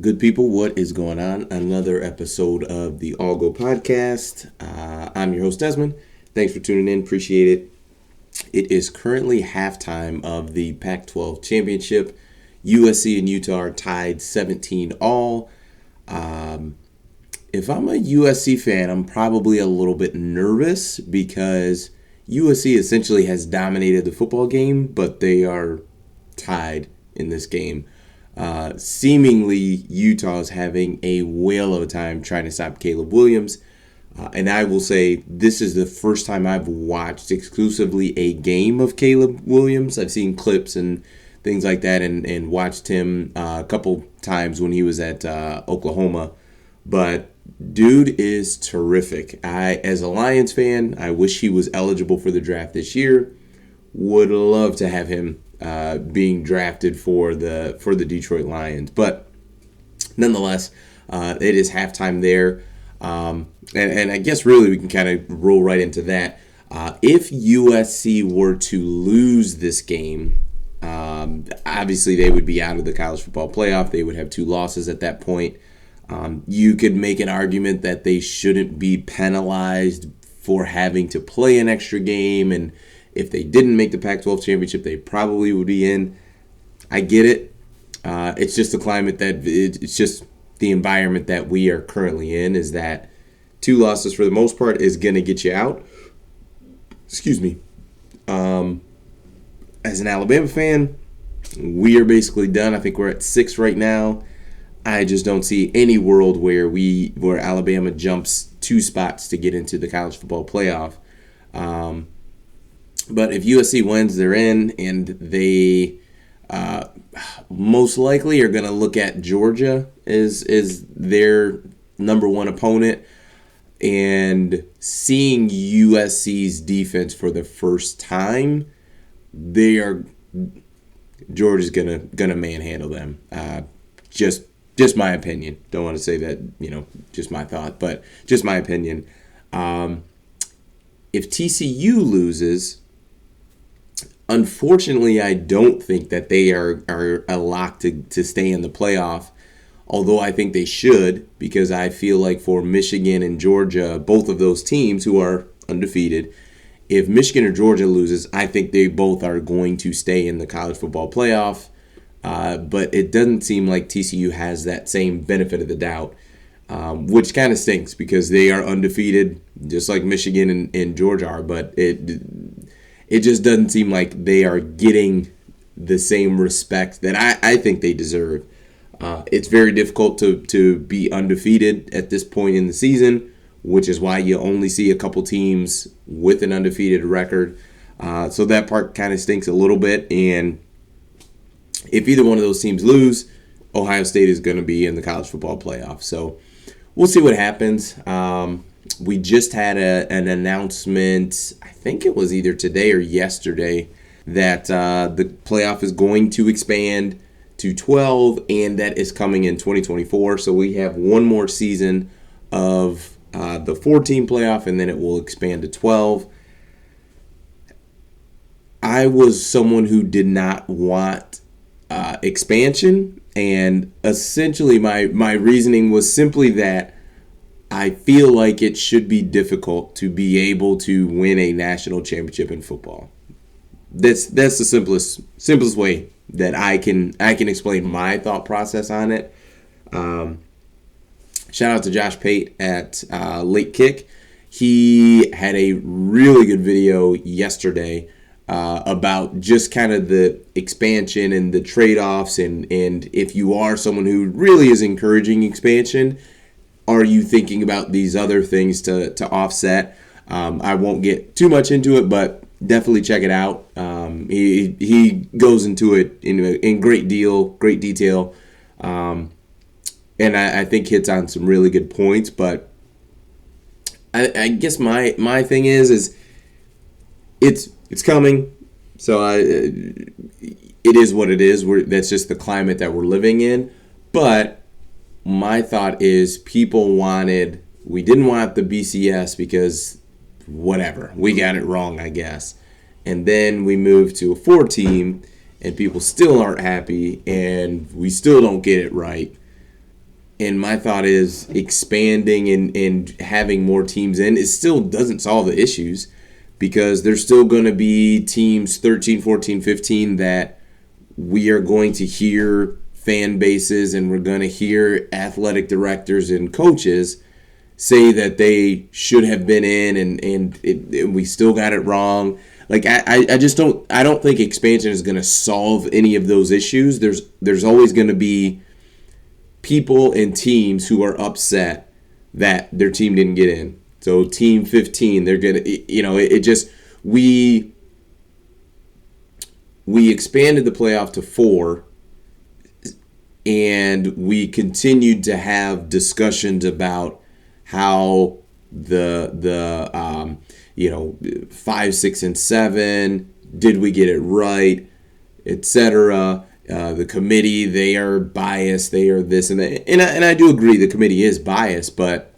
Good people, what is going on? Another episode of the All Go podcast. I'm your host, Desmond. Thanks for tuning in. Appreciate it. It is currently halftime of the Pac12 Championship. USC and Utah are tied 17 all. If I'm a USC fan, I'm probably a little bit nervous because USC essentially has dominated the football game, but they are tied in this game. Seemingly, Utah is having a whale of a time trying to stop Caleb Williams. And I will say this is the first time I've watched exclusively a game of Caleb Williams. I've seen clips and things like that and watched him a couple times when he was at Oklahoma. But dude is terrific. As a Lions fan, I wish he was eligible for the draft this year. Would love to have him being drafted for the Detroit Lions. But nonetheless, it is halftime there. And I guess really we can kind of roll right into that. If USC were to lose this game, obviously they would be out of the college football playoff. They would have 2 losses at that point. You could make an argument that they shouldn't be penalized for having to play an extra game, and if they didn't make the Pac-12 championship, they probably would be in. I get it. It's just the climate it's just the environment that we are currently in, is that 2 losses for the most part is going to get you out. Excuse me. As an Alabama fan, we are basically done. I think we're at 6 right now. I just don't see any world where Alabama jumps 2 spots to get into the college football playoff. But if USC wins, they're in, and they most likely are going to look at Georgia as their number 1 opponent. And seeing USC's defense for the first time, Georgia's gonna manhandle them. Just my opinion. Don't want to say that, just my thought, but just my opinion. If TCU loses, unfortunately, I don't think that they are a lock to stay in the playoff, although I think they should, because I feel like for Michigan and Georgia, both of those teams who are undefeated, if Michigan or Georgia loses, I think they both are going to stay in the college football playoff. But it doesn't seem like TCU has that same benefit of the doubt, which kind of stinks because they are undefeated, just like Michigan and Georgia are. But it just doesn't seem like they are getting the same respect that I think they deserve. It's very difficult to be undefeated at this point in the season, which is why you only see a couple teams with an undefeated record. So that part kind of stinks a little bit. And if either one of those teams lose, Ohio State is going to be in the college football playoff. So we'll see what happens. We just had an announcement, I think it was either today or yesterday, that the playoff is going to expand to 12, and that is coming in 2024. So we have one more season of the 14 playoff, and then it will expand to 12. I was someone who did not want expansion, and essentially my reasoning was simply that I feel like it should be difficult to be able to win a national championship in football. That's the simplest way that I can explain my thought process on it. Shout out to Josh Pate at Late Kick. He had a really good video yesterday about just kind of the expansion and the trade-offs, and if you are someone who really is encouraging expansion, are you thinking about these other things to offset? I won't get too much into it, but definitely check it out. He goes into it in great detail, and I think hits on some really good points. But I guess my thing is it's coming, so it is what it is. That's just the climate that we're living in. But my thought is we didn't want the BCS because whatever, we got it wrong, I guess. And then we moved to a 4-team, and people still aren't happy, and we still don't get it right. And my thought is expanding and having more teams in, it still doesn't solve the issues, because there's still going to be teams 13, 14, 15 that we are going to hear fan bases, and we're going to hear athletic directors and coaches say that they should have been in, and we still got it wrong. Like I just don't think expansion is going to solve any of those issues. There's always going to be people and teams who are upset that their team didn't get in. So team 15, they're gonna, it just, we expanded the playoff to 4, and we continued to have discussions about how the 5, 6, and 7, did we get it right, etc. The committee, they are biased, they are this and that. And I do agree the committee is biased, but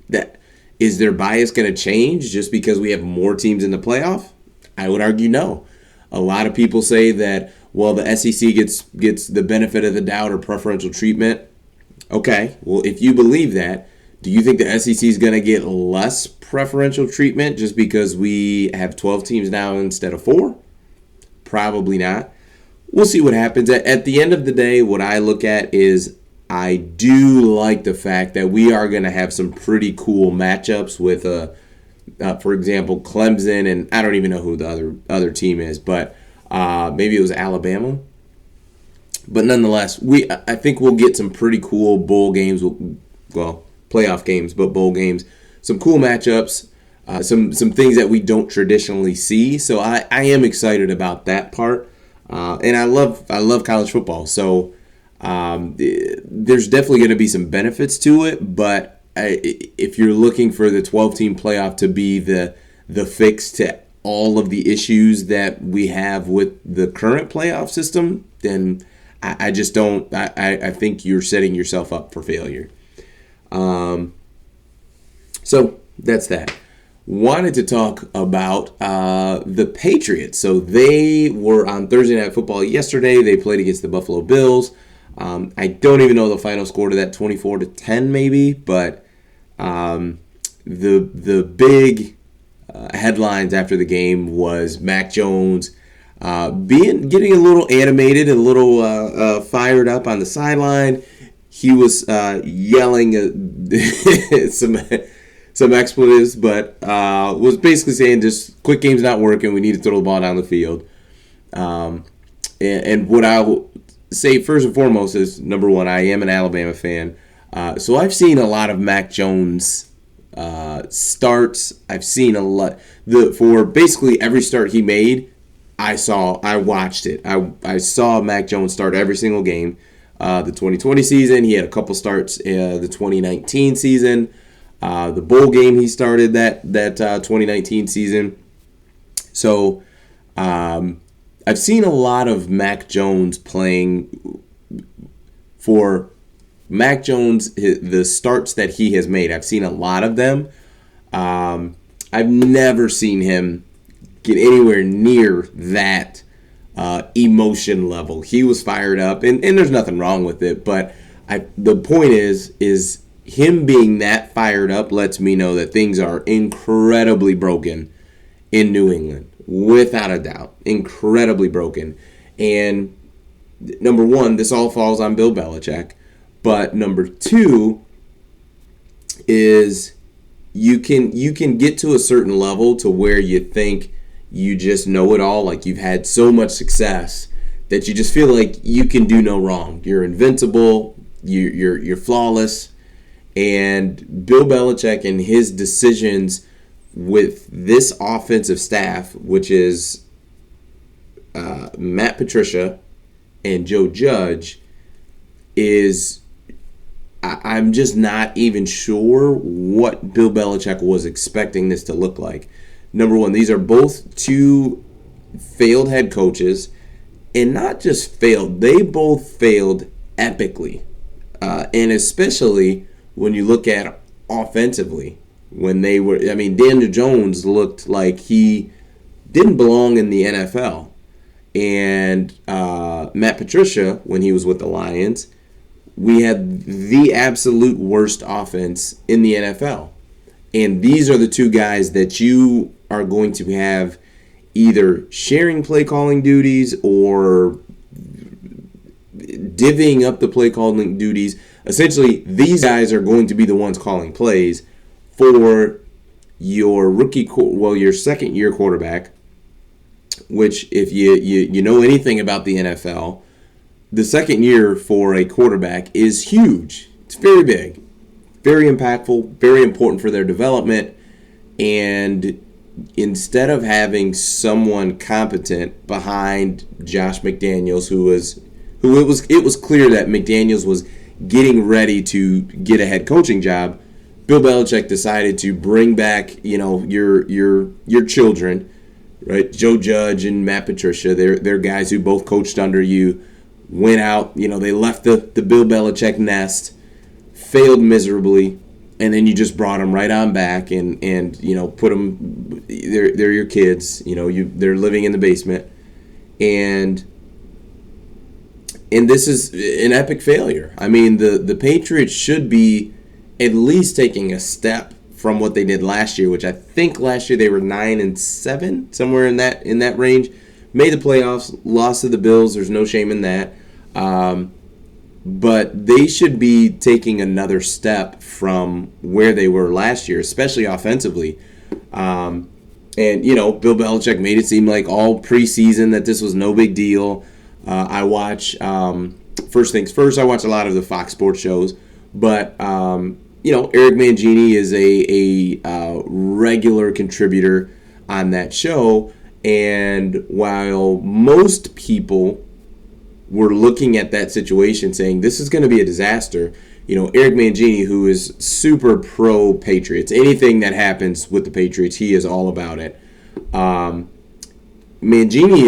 that is their bias going to change just because we have more teams in the playoff? I would argue no. A lot of people say that, well, the SEC gets the benefit of the doubt or preferential treatment. Okay, well, if you believe that, do you think the SEC is going to get less preferential treatment just because we have 12 teams now instead of 4? Probably not. We'll see what happens. At the end of the day, what I look at is I do like the fact that we are going to have some pretty cool matchups with, for example, Clemson, and I don't even know who the other team is, but maybe it was Alabama. But nonetheless, I think we'll get some pretty cool bowl games, well, playoff games, but bowl games. Some cool matchups, some things that we don't traditionally see. So I am excited about that part. And I love college football, so there's definitely going to be some benefits to it. But if you're looking for the 12-team playoff to be the fix to all of the issues that we have with the current playoff system, then I just don't. I think you're setting yourself up for failure. So that's that. Wanted to talk about the Patriots. So they were on Thursday Night Football yesterday. They played against the Buffalo Bills. I don't even know the final score to that, 24-10 maybe. But the big headlines after the game was Mac Jones getting a little animated, a little fired up on the sideline. He was yelling some expletives, but was basically saying just quick game's not working. We need to throw the ball down the field. And what I will say first and foremost is, number one, I am an Alabama fan. So I've seen a lot of Mac Jones starts. I've seen a lot. For basically every start he made, I watched it. I saw Mac Jones start every single game. The 2020 season, he had a couple starts. The 2019 season. The bowl game he started that 2019 season. So I've seen a lot of Mac Jones playing. For Mac Jones, the starts that he has made, I've seen a lot of them. I've never seen him get anywhere near that emotion level. He was fired up, and there's nothing wrong with it, but the point is him being that fired up lets me know that things are incredibly broken in New England, without a doubt. Incredibly broken. And number one, this all falls on Bill Belichick. But number two is you can get to a certain level to where you think you just know it all, like you've had so much success that you just feel like you can do no wrong. You're invincible. You're flawless. And Bill Belichick and his decisions with this offensive staff, which is Matt Patricia and Joe Judge, is I'm just not even sure what Bill Belichick was expecting this to look like. Number one, these are both two failed head coaches, and not just failed, they both failed epically. And especially when you look at offensively, when they were, Daniel Jones looked like he didn't belong in the NFL. And Matt Patricia, when he was with the Lions, we had the absolute worst offense in the NFL. And these are the two guys that you are going to have either sharing play calling duties or divvying up the play calling duties. Essentially, these guys are going to be the ones calling plays for your second year quarterback, which if you know anything about the NFL, the second year for a quarterback is huge. It's very big, very impactful, very important for their development. And instead of having someone competent behind Josh McDaniels, it was clear that McDaniels was getting ready to get a head coaching job, Bill Belichick decided to bring back, your children, right? Joe Judge and Matt Patricia. They're guys who both coached under you. Went out, they left the Bill Belichick nest, failed miserably, and then you just brought them right on back and put them. They're your kids. They're living in the basement, and this is an epic failure. I mean, the Patriots should be at least taking a step from what they did last year, which I think last year they were 9-7, somewhere in that range. Made the playoffs, lost to the Bills. There's no shame in that. But they should be taking another step from where they were last year, especially offensively. And Bill Belichick made it seem like all preseason that this was no big deal. I watch, first things first, I watch a lot of the Fox Sports shows. But, Eric Mangini is a regular contributor on that show. And while most people were looking at that situation saying this is going to be a disaster, Eric Mangini, who is super pro Patriots, anything that happens with the Patriots, he is all about it. Mangini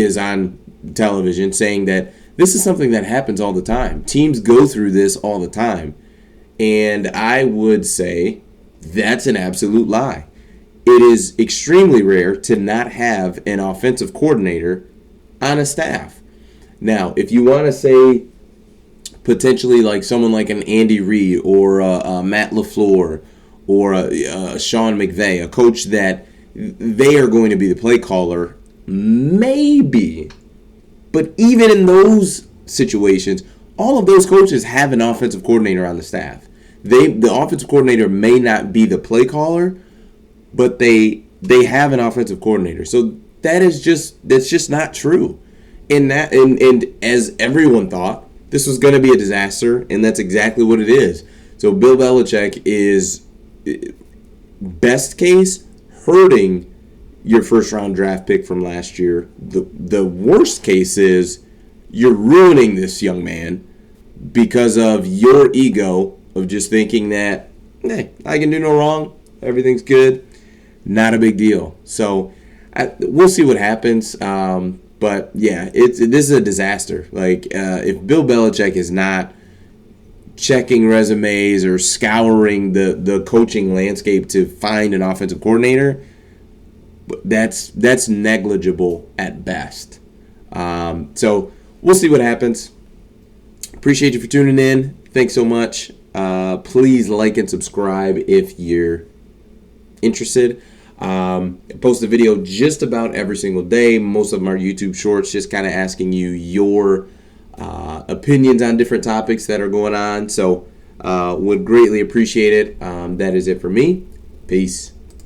is on television saying that this is something that happens all the time. Teams go through this all the time. And I would say that's an absolute lie. It is extremely rare to not have an offensive coordinator on a staff. Now, if you want to say potentially like someone like an Andy Reid or Matt LaFleur or Sean McVay, a coach that they are going to be the play caller, maybe. But even in those situations, all of those coaches have an offensive coordinator on the staff. The offensive coordinator may not be the play caller, but they have an offensive coordinator. So that's just not true. And as everyone thought, this was going to be a disaster, and that's exactly what it is. So Bill Belichick is, best case, hurting your first-round draft pick from last year. The worst case is you're ruining this young man because of your ego of just thinking that, hey, I can do no wrong, everything's good, not a big deal. So we'll see what happens. But yeah, this is a disaster. Like if Bill Belichick is not checking resumes or scouring the coaching landscape to find an offensive coordinator, that's negligible at best. So we'll see what happens. Appreciate you for tuning in. Thanks so much. Please like and subscribe if you're interested. I post a video just about every single day. Most of them are YouTube shorts, just kind of asking you your opinions on different topics that are going on. So would greatly appreciate it. That is it for me. Peace.